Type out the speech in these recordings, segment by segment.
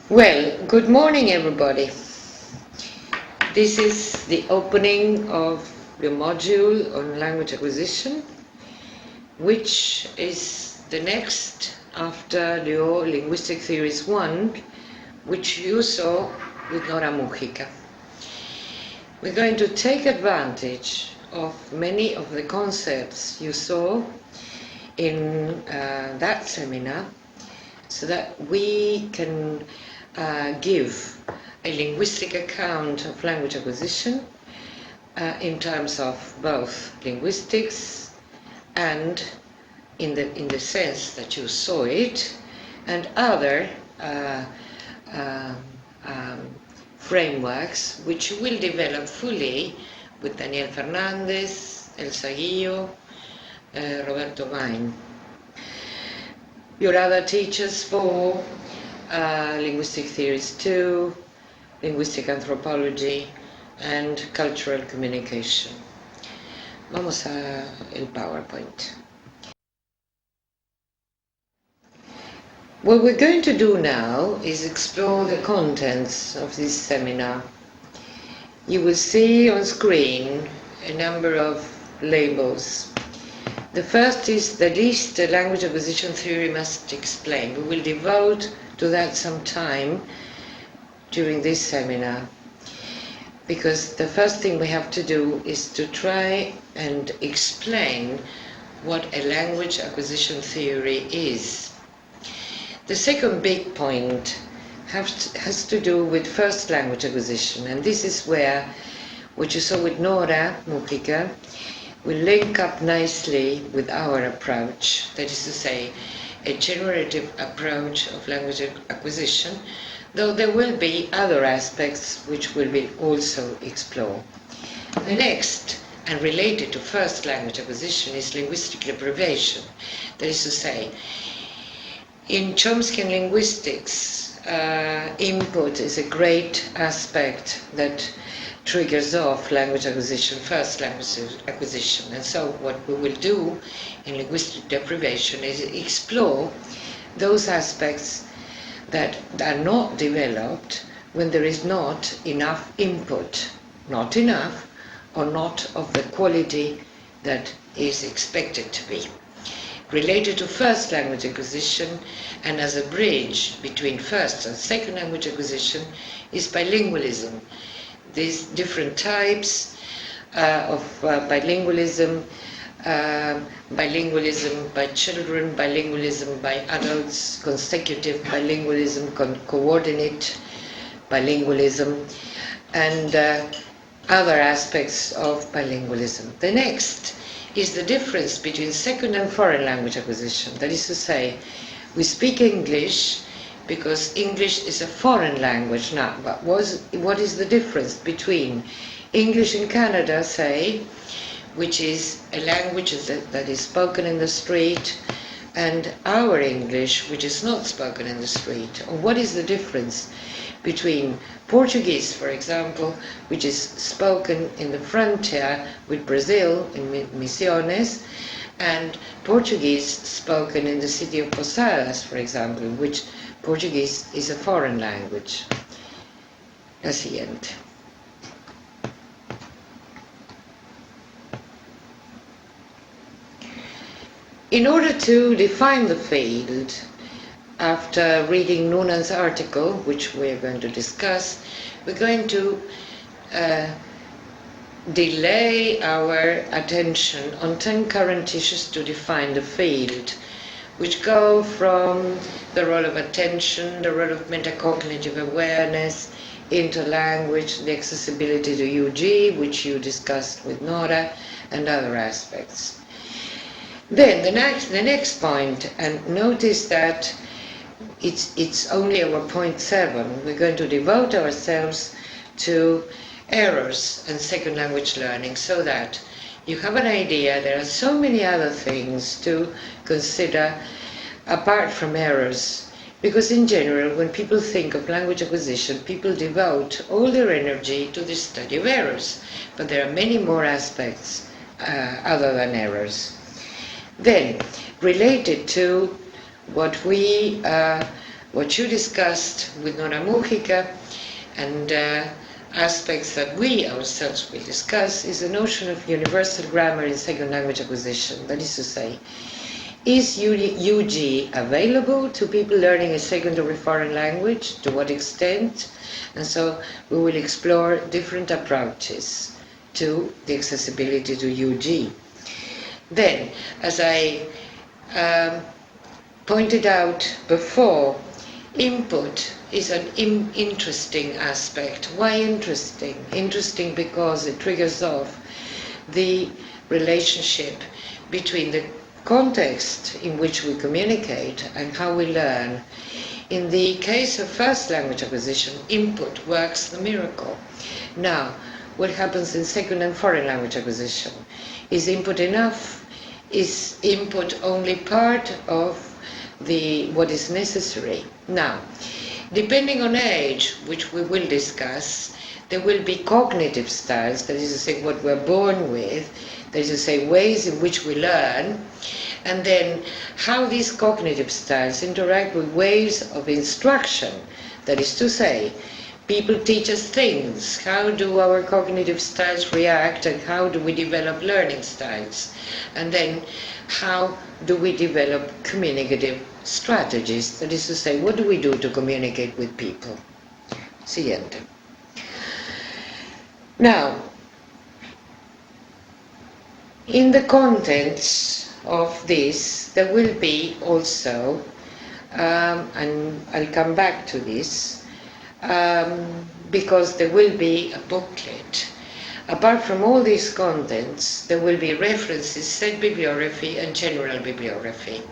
Well, good morning everybody. This is the opening of the module on language acquisition, which is the next after the Linguistic Theories 1, which you saw with Nora Mujica. We're going to take advantage of many of the concepts you saw in that seminar so that we can give a linguistic account of language acquisition in terms of both linguistics and in the sense that you saw it, and other frameworks which you will develop fully with Daniel Fernandez, Elsa Guillo, Roberto Vain. Your other teachers for Linguistic Theories 2, Linguistic Anthropology, and Cultural Communication. Vamos a el PowerPoint. What we're going to do now is explore the contents of this seminar. You will see on screen a number of labels. The first is the list the language acquisition theory must explain. We will devote to that some time during this seminar, because the first thing we have to do is to try and explain what a language acquisition theory is. The second big point has to do with first language acquisition, and this is where what you saw with Nora Mujica will link up nicely with our approach, that is to say, a generative approach of language acquisition, though there will be other aspects which we will also explore. The next, and related to first language acquisition, is linguistic deprivation. That is to say, in Chomskyan linguistics, input is a great aspect that triggers off language acquisition, first language acquisition. And so what we will do in linguistic deprivation is explore those aspects that are not developed when there is not enough input, not enough or not of the quality that is expected to be. Related to first language acquisition and as a bridge between first and second language acquisition is bilingualism. These different types of bilingualism, bilingualism by children, bilingualism by adults, consecutive bilingualism, coordinate bilingualism, and other aspects of bilingualism. The next is the difference between second and foreign language acquisition. That is to say, we speak English because English is a foreign language now. But what is the difference between English in Canada, say, which is a language that is spoken in the street, and our English, which is not spoken in the street? Or what is the difference between Portuguese, for example, which is spoken in the frontier with Brazil, in Misiones, and Portuguese spoken in the city of Posadas, for example, in which Portuguese is a foreign language? La siguiente. In order to define the field, after reading Noonan's article, which we are going to discuss, we're going to delay our attention on 10 current issues to define the field, which go from the role of attention, the role of metacognitive awareness, interlanguage, the accessibility to UG, which you discussed with Nora, and other aspects. Then the next point, and notice that it's only our point 7. We're going to devote ourselves to errors and second language learning, so that you have an idea there are so many other things to consider apart from errors. Because in general, when people think of language acquisition, people devote all their energy to the study of errors. But there are many more aspects other than errors. Then, related to what we what you discussed with Nora Mujica and aspects that we ourselves will discuss is the notion of universal grammar in second language acquisition. That is to say, is UG available to people learning a secondary foreign language? To what extent? And so we will explore different approaches to the accessibility to UG. Then, as I pointed out before, input is an interesting aspect. Why interesting? Interesting because it triggers off the relationship between the context in which we communicate and how we learn. In the case of first language acquisition, input works the miracle. Now, what happens in second and foreign language acquisition? Is input enough? Is input only part of what is necessary? Now, depending on age, which we will discuss, there will be cognitive styles, that is to say what we're born with, that is to say ways in which we learn, and then how these cognitive styles interact with ways of instruction, that is to say, people teach us things. How do our cognitive styles react and how do we develop learning styles? And then how do we develop communicative strategies? That is to say, what do we do to communicate with people? Siguiente. Now, in the contents of this, there will be also, and I'll come back to this, because there will be a booklet. Apart from all these contents, there will be references, set bibliography and general bibliography.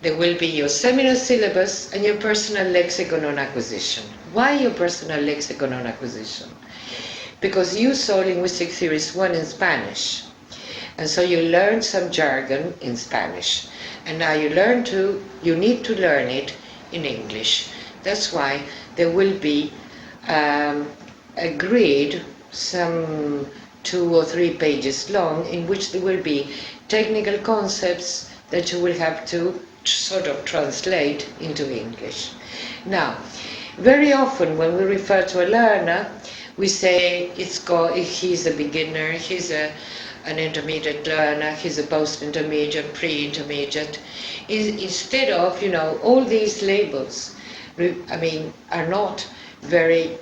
There will be your seminar syllabus and your personal lexicon on acquisition. Why your personal lexicon on acquisition? Because you saw Linguistic Theories 1 in Spanish, and so you learned some jargon in Spanish, and now you need to learn it in English. That's why there will be agreed some 2 or 3 pages long in which there will be technical concepts that you will have to sort of translate into English. Now, very often when we refer to a learner, we say he's a beginner, he's an intermediate learner, he's a post-intermediate, pre-intermediate. Instead of, all these labels, are not very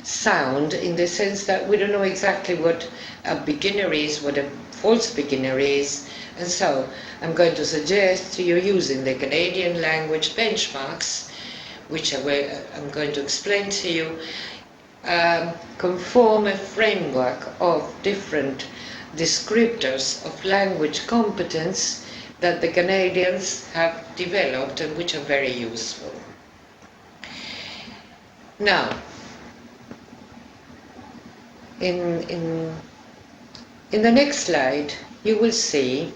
sound in the sense that we don't know exactly what a beginner is, what a false beginner is, and so I'm going to suggest to you using the Canadian language benchmarks, which I'm going to explain to you, conform a framework of different descriptors of language competence that the Canadians have developed and which are very useful. Now, in the next slide, you will see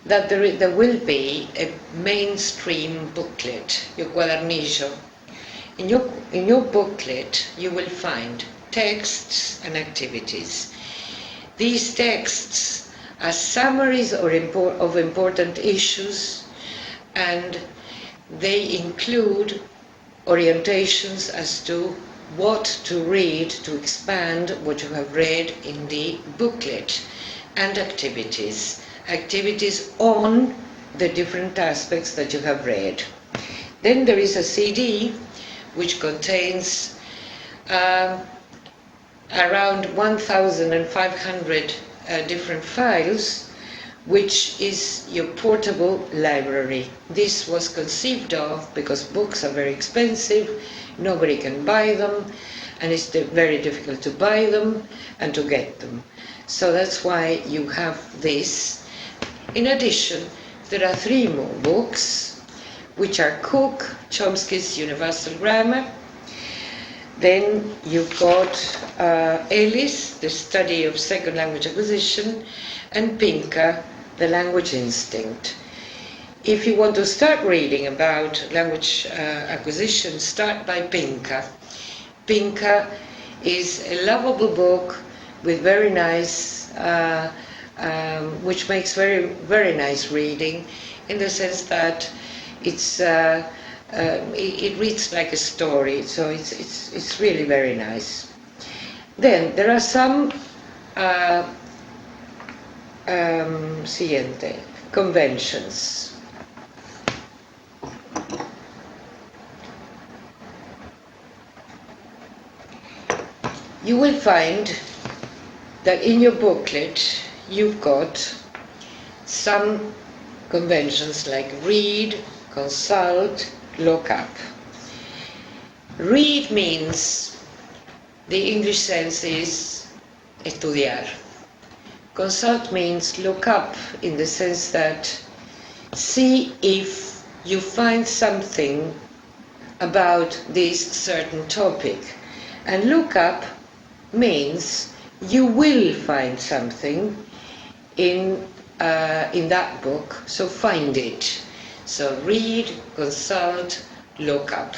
that there will be a mainstream booklet, your cuadernillo. In your booklet, you will find texts and activities. These texts are summaries of important issues, and they include orientations as to what to read to expand what you have read in the booklet, and activities on the different aspects that you have read. Then there is a CD which contains around 1,500 different files, which is your portable library. This was conceived of because books are very expensive, nobody can buy them, and it's very difficult to buy them and to get them. So that's why you have this. In addition, there are 3 more books, which are Cook, Chomsky's Universal Grammar. Then you've got Ellis, The Study of Second Language Acquisition, and Pinker, The Language Instinct. If you want to start reading about language acquisition, start by Pinker. Pinker is a lovable book with very nice, which makes very, very nice reading, in the sense that it reads like a story, so it's really very nice. Then there are some siguiente, conventions. You will find that in your booklet you've got some conventions like read, consult, look up. Read means, the English sense is estudiar. Consult means look up, in the sense that see if you find something about this certain topic. And look up means you will find something in that book, so find it. So read, consult, look up.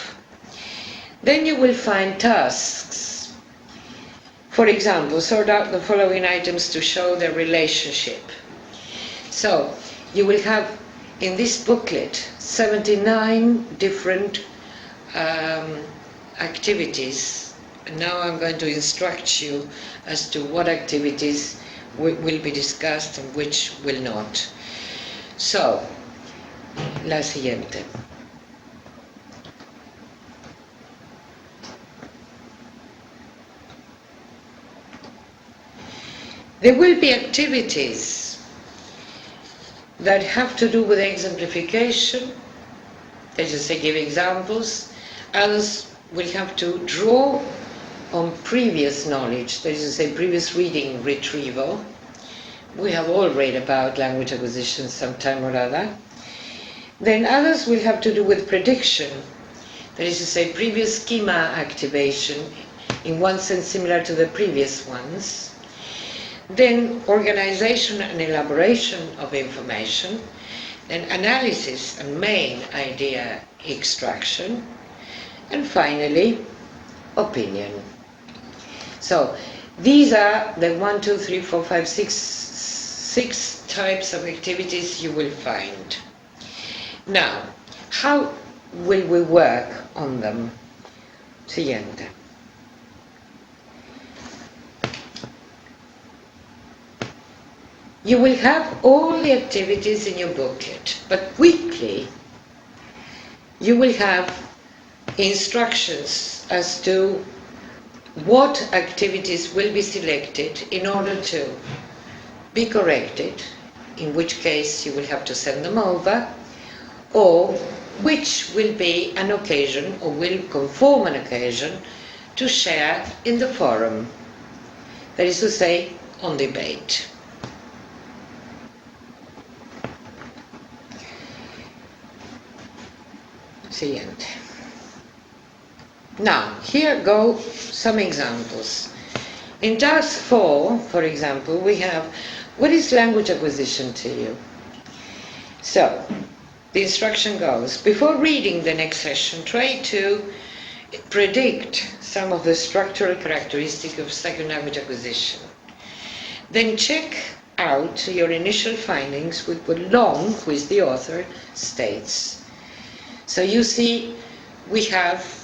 Then you will find tasks. For example, sort out the following items to show their relationship. So you will have in this booklet 79 different activities. And now I'm going to instruct you as to what activities will be discussed and which will not. So, la siguiente. There will be activities that have to do with exemplification. They just say give examples. Others will have to draw on previous knowledge, that is to say previous reading retrieval. We have all read about language acquisition sometime or other. Then others will have to do with prediction, that is to say previous schema activation, in one sense similar to the previous ones. Then organization and elaboration of information. Then analysis and main idea extraction. And finally, opinion. So these are the 1, 2, 3, 4, 5, 6 types of activities you will find. Now, how will we work on them? Siguiente. You will have all the activities in your booklet, but weekly you will have instructions as to what activities will be selected in order to be corrected, in which case you will have to send them over, or which will be an occasion or will conform an occasion to share in the forum, that is to say, on debate. Siguiente. Now, here go some examples. In task 4, for example, we have, what is language acquisition to you? So, the instruction goes, before reading the next session, try to predict some of the structural characteristics of second language acquisition. Then check out your initial findings with what long quiz the author states. So you see, we have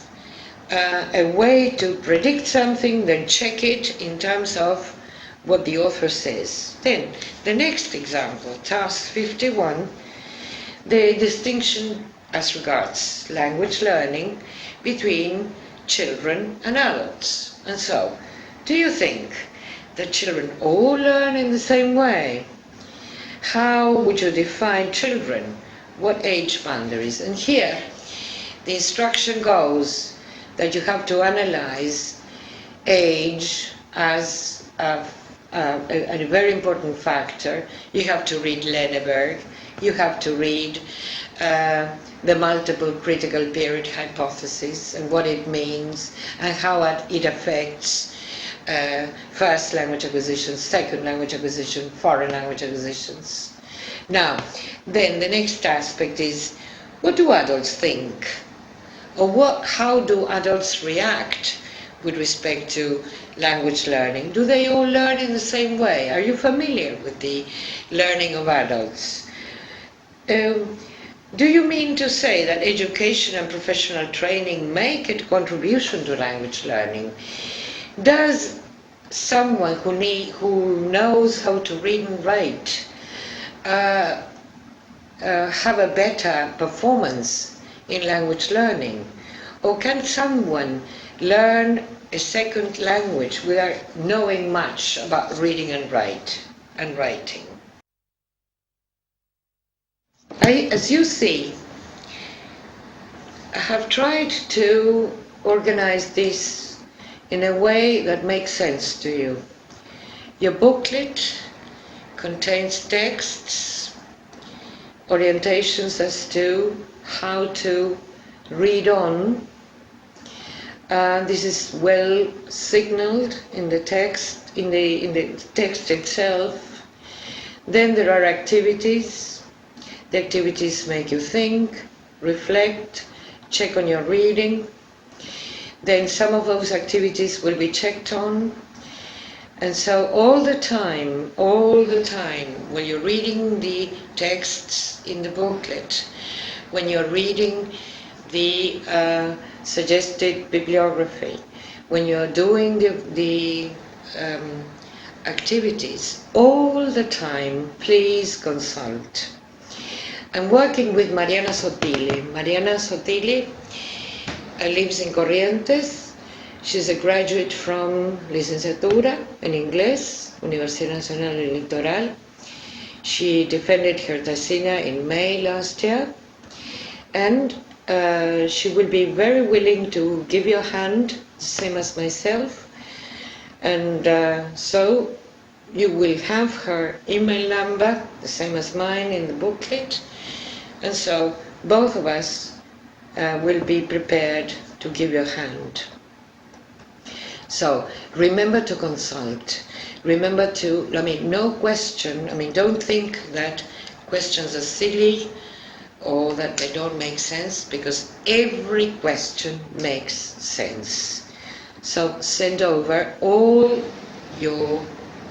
a way to predict something, then check it in terms of what the author says. Then, the next example, task 51, the distinction as regards language learning between children and adults. And so, do you think that children all learn in the same way? How would you define children? What age boundaries? And here, the instruction goes that you have to analyze age as a very important factor. You have to read Lenneberg, you have to read the multiple critical period hypothesis and what it means and how it affects first language acquisition, second language acquisition, foreign language acquisitions. Now, then the next aspect is, what do adults think? Or how do adults react with respect to language learning? Do they all learn in the same way? Are you familiar with the learning of adults? Do you mean to say that education and professional training make a contribution to language learning? Does someone who knows how to read and write have a better performance in language learning? Or can someone learn a second language without knowing much about reading and writing? As you see, I have tried to organize this in a way that makes sense to you. Your booklet contains texts, orientations as to how to read on. This is well signaled in the text, in the text itself. Then there are activities. The activities make you think, reflect, check on your reading. Then some of those activities will be checked on. And so all the time, when you're reading the texts in the booklet, when you're reading the suggested bibliography, when you're doing the activities, all the time, please consult. I'm working with Mariana Sotili. Mariana Sotili lives in Corrientes. She's a graduate from Licenciatura en Inglés, Universidad Nacional del Litoral. She defended her tesina in May last year, and she will be very willing to give you a hand, same as myself. And so you will have her email number, the same as mine in the booklet. And so both of us will be prepared to give you a hand. So remember to consult. Remember to, no question, don't think that questions are silly or that they don't make sense, because every question makes sense. So send over all your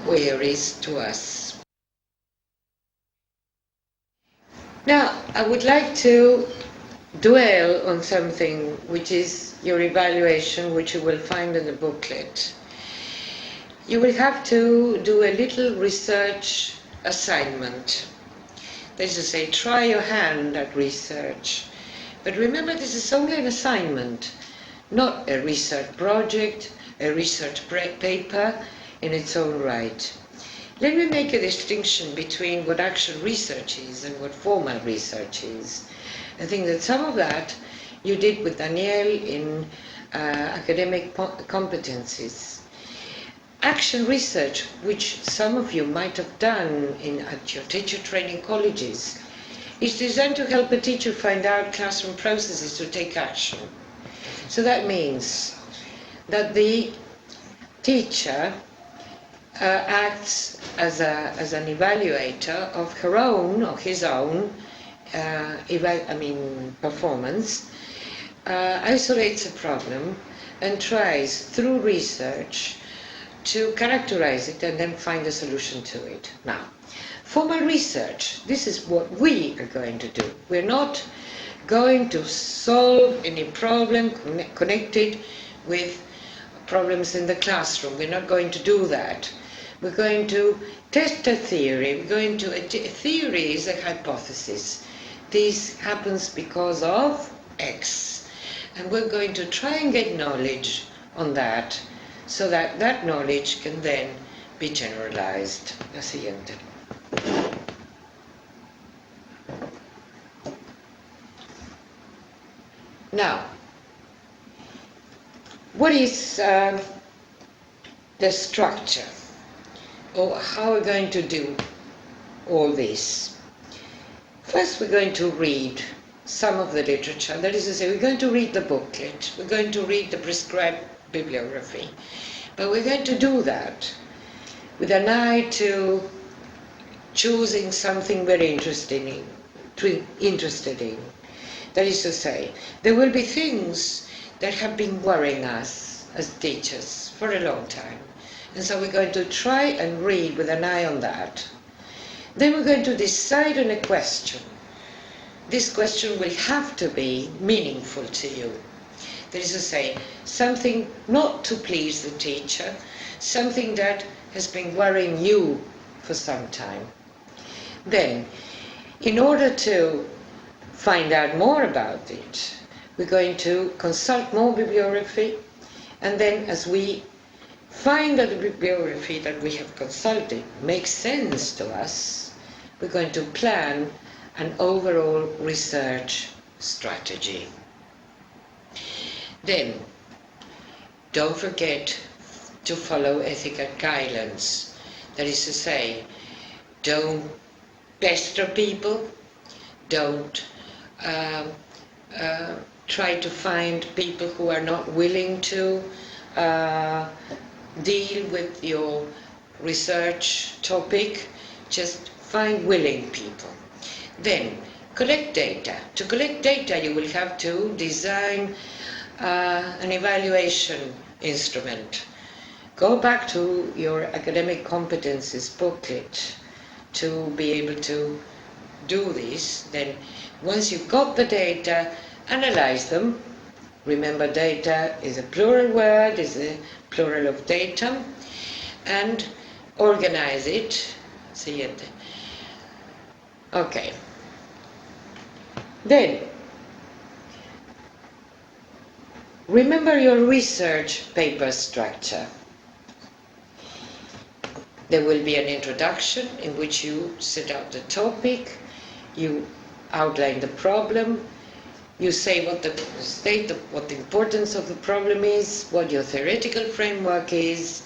queries to us. Now, I would like to dwell on something which is your evaluation, which you will find in the booklet. You will have to do a little research assignment. That is to say, try your hand at research. But remember, this is only an assignment, not a research project, a research paper in its own right. Let me make a distinction between what actual research is and what formal research is. I think that some of that you did with Danielle in academic competencies. Action research, which some of you might have done at your teacher training colleges, is designed to help a teacher find out classroom processes to take action. So that means that the teacher acts as an evaluator of her own or his own performance, isolates a problem and tries through research to characterize it and then find a solution to it. Now, formal research, this is what we are going to do. We're not going to solve any problem connected with problems in the classroom. We're not going to do that. We're going to test a theory. A theory is a hypothesis. This happens because of X. And we're going to try and get knowledge on that, so that that knowledge can then be generalized. La siguiente. Now, what is the structure? Or how are we going to do all this? First, we're going to read some of the literature. That is to say, we're going to read the booklet. We're going to read the prescribed bibliography. But we're going to do that with an eye to choosing something very interested in. That is to say, there will be things that have been worrying us as teachers for a long time. And so we're going to try and read with an eye on that. Then we're going to decide on a question. this question will have to be meaningful to you. That is to say, something not to please the teacher, something that has been worrying you for some time. Then, in order to find out more about it, we're going to consult more bibliography, and then as we find that the bibliography that we have consulted makes sense to us, we're going to plan an overall research strategy. Then, don't forget to follow ethical guidelines. That is to say, don't pester people, don't try to find people who are not willing to deal with your research topic. Just find willing people. Then, collect data. To collect data, you will have to design an evaluation instrument. Go back to your academic competencies booklet to be able to do this. Then, once you've got the data, analyze them. Remember, data is a plural word, is a plural of datum, and organize it. Siguiente. Okay. Then, remember your research paper structure. There will be an introduction in which you set out the topic, you outline the problem, you say what the importance of the problem is, what your theoretical framework is.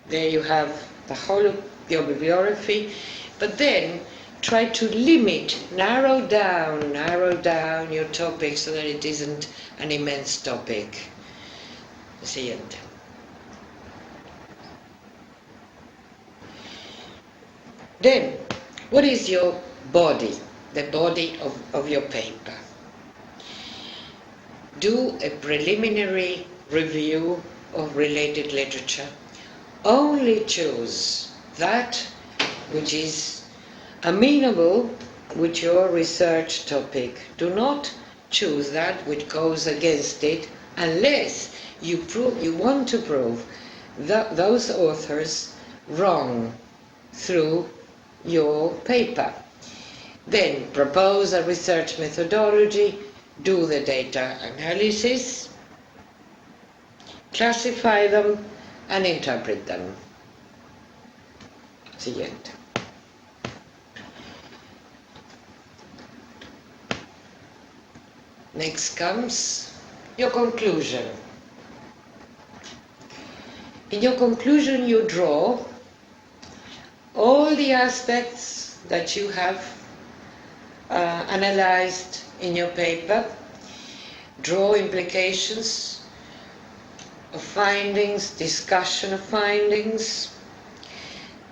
There you have the whole of your bibliography, but then try to limit, narrow down your topic so that it isn't an immense topic. Siguiente. Then, what is your body, the body of your paper? Do a preliminary review of related literature. Only choose that which is amenable with your research topic. Do not choose that which goes against it unless you want to prove those authors wrong through your paper. Then propose a research methodology, do the data analysis, classify them, and interpret them. Siguiente. Next comes your conclusion. In your conclusion, you draw all the aspects that you have analyzed in your paper, draw implications of findings, discussion of findings.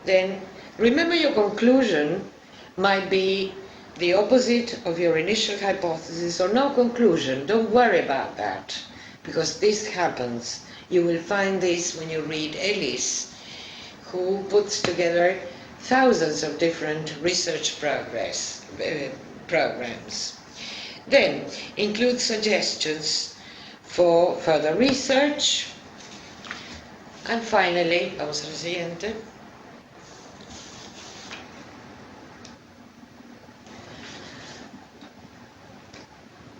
Then remember, your conclusion might be the opposite of your initial hypothesis or no conclusion. Don't worry about that, because this happens. You will find this when you read Ellis, who puts together thousands of different research programs. Then include suggestions for further research. And finally, vamos a la siguiente.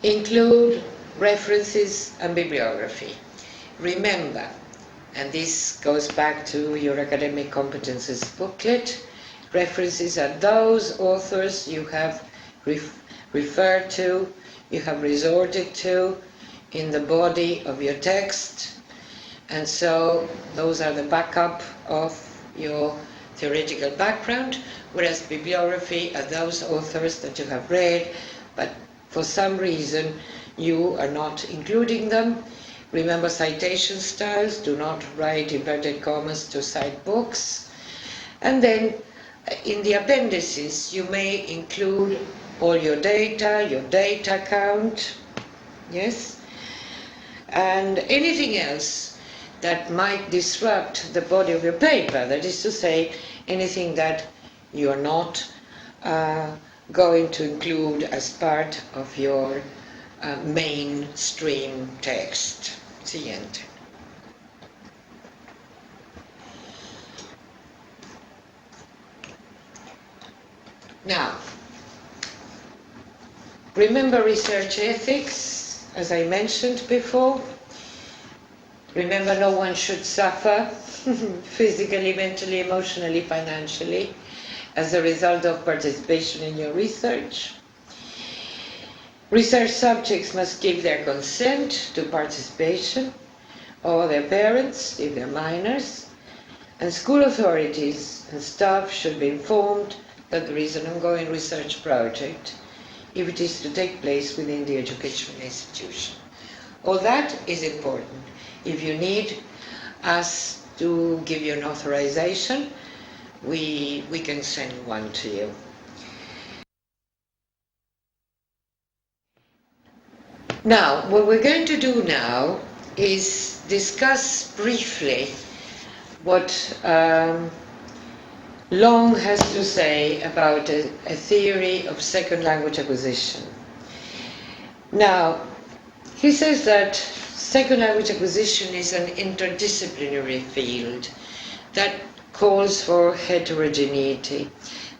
Include references and bibliography. Remember, and this goes back to your academic competences booklet, references are those authors you have referred to, you have resorted to in the body of your text, and so those are the backup of your theoretical background, whereas bibliography are those authors that you have read, but for some reason you are not including them. Remember citation styles, do not write inverted commas to cite books. And then in the appendices you may include all your data count, yes, and anything else that might disrupt the body of your paper, that is to say, anything that you are not going to include as part of your mainstream text. Siguiente. Now, remember research ethics, as I mentioned before. Remember, no one should suffer physically, mentally, emotionally, financially as a result of participation in your research. Research subjects must give their consent to participation, or their parents if they're minors, and school authorities and staff should be informed that there is an ongoing research project if it is to take place within the educational institution. All that is important. If you need us to give you an authorization, we can send one to you. Now, what we're going to do now is discuss briefly what Long has to say about a theory of second language acquisition. Now, he says that second language acquisition is an interdisciplinary field that calls for heterogeneity.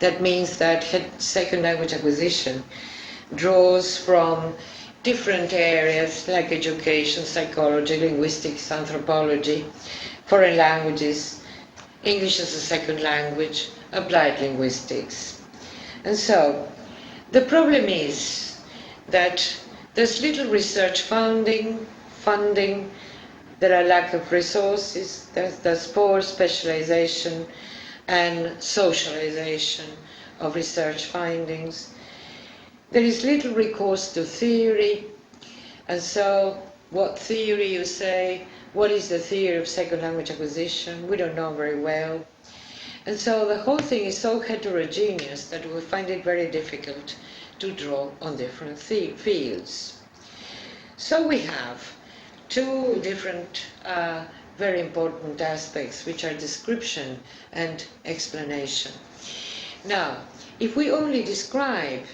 That means that second language acquisition draws from different areas like education, psychology, linguistics, anthropology, foreign languages, English as a second language, applied linguistics. And so, the problem is that there's little research funding, there are lack of resources, there's poor specialization and socialization of research findings. There is little recourse to theory, and so what theory you say, what is the theory of second language acquisition? We don't know very well. And so the whole thing is so heterogeneous that we find it very difficult to draw on different fields. So we have two different very important aspects, which are description and explanation. Now, if we only describe,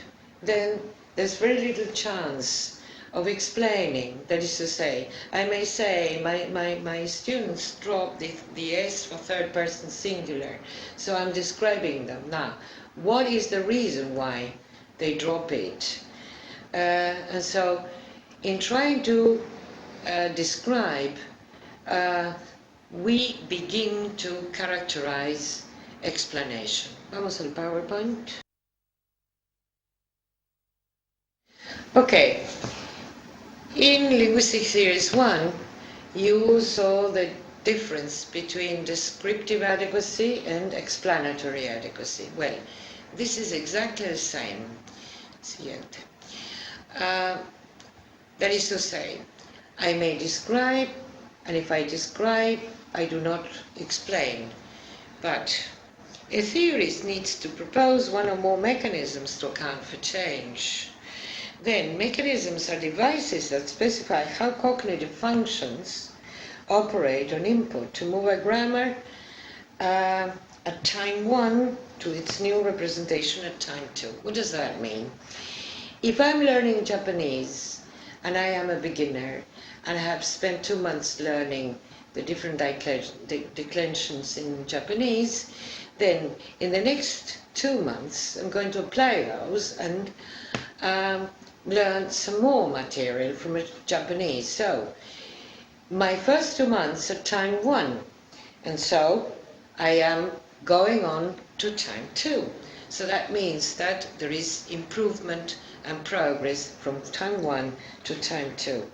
then there's very little chance of explaining. That is to say, I may say my students drop the S for third person singular, so I'm describing them. Now, what is the reason why they drop it? And so, in trying to describe, we begin to characterize explanation. Vamos al PowerPoint. Okay. In Linguistic Theories 1, you saw the difference between descriptive adequacy and explanatory adequacy. Well, this is exactly the same. Siguiente. That is to say, I may describe, and if I describe, I do not explain. But a theorist needs to propose one or more mechanisms to account for change. Then, mechanisms are devices that specify how cognitive functions operate on input to move a grammar at time 1 to its new representation at time 2. What does that mean? If I'm learning Japanese and I am a beginner and I have spent 2 months learning the different declensions in Japanese, then in the next 2 months I'm going to apply those and learn some more material from Japanese. So my first 2 months are time 1, and so I am going on to time 2. So that means that there is improvement and progress from time 1 to time 2.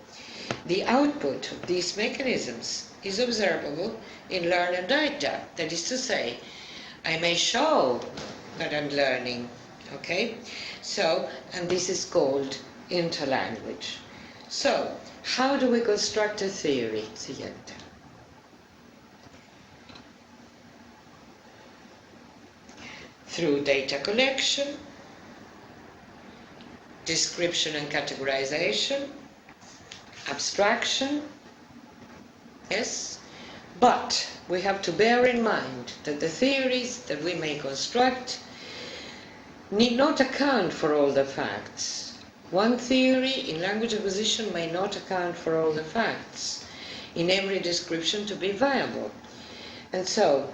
The output of these mechanisms is observable in learn and data. That is to say, I may show that I'm learning, okay? So, and this is called interlanguage. So, how do we construct a theory? Siguiente. Through data collection, description and categorization, abstraction, yes, but we have to bear in mind that the theories that we may construct need not account for all the facts. One theory in language acquisition may not account for all the facts in every description to be viable. And so,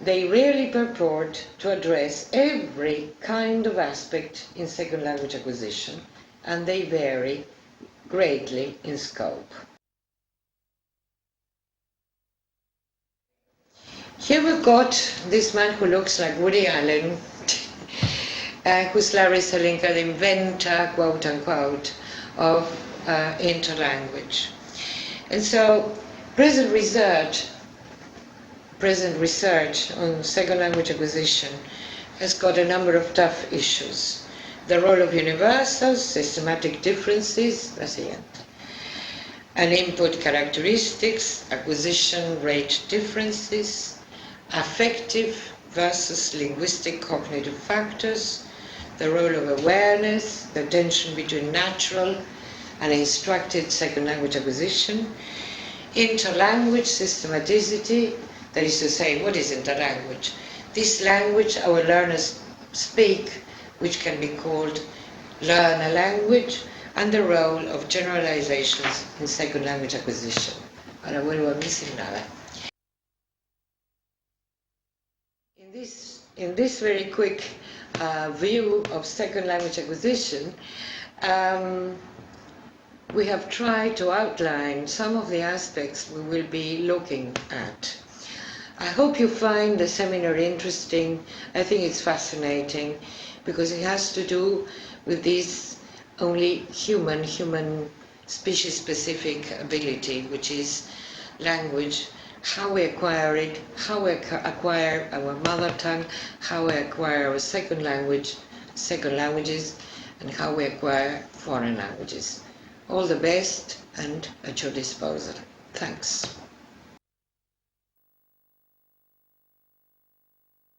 they rarely purport to address every kind of aspect in second language acquisition, and they vary greatly in scope. Here we've got this man who looks like Woody Allen, who's Larry Salinka, the inventor, quote unquote, of interlanguage. And so present research on second language acquisition has got a number of tough issues. The role of universals, systematic differences, and input characteristics, acquisition rate differences, affective versus linguistic cognitive factors, the role of awareness, the tension between natural and instructed second language acquisition, interlanguage systematicity, that is to say, what is interlanguage? This language our learners speak, which can be called learner language, and the role of generalizations in second language acquisition. Ahora vuelvo a mi sin nada. In this very quick view of second language acquisition, we have tried to outline some of the aspects we will be looking at. I hope you find the seminar interesting. I think it's fascinating because it has to do with this only human species-specific ability, which is language, how we acquire it, how we acquire our mother tongue, how we acquire our second languages, and how we acquire foreign languages. All the best and at your disposal. Thanks.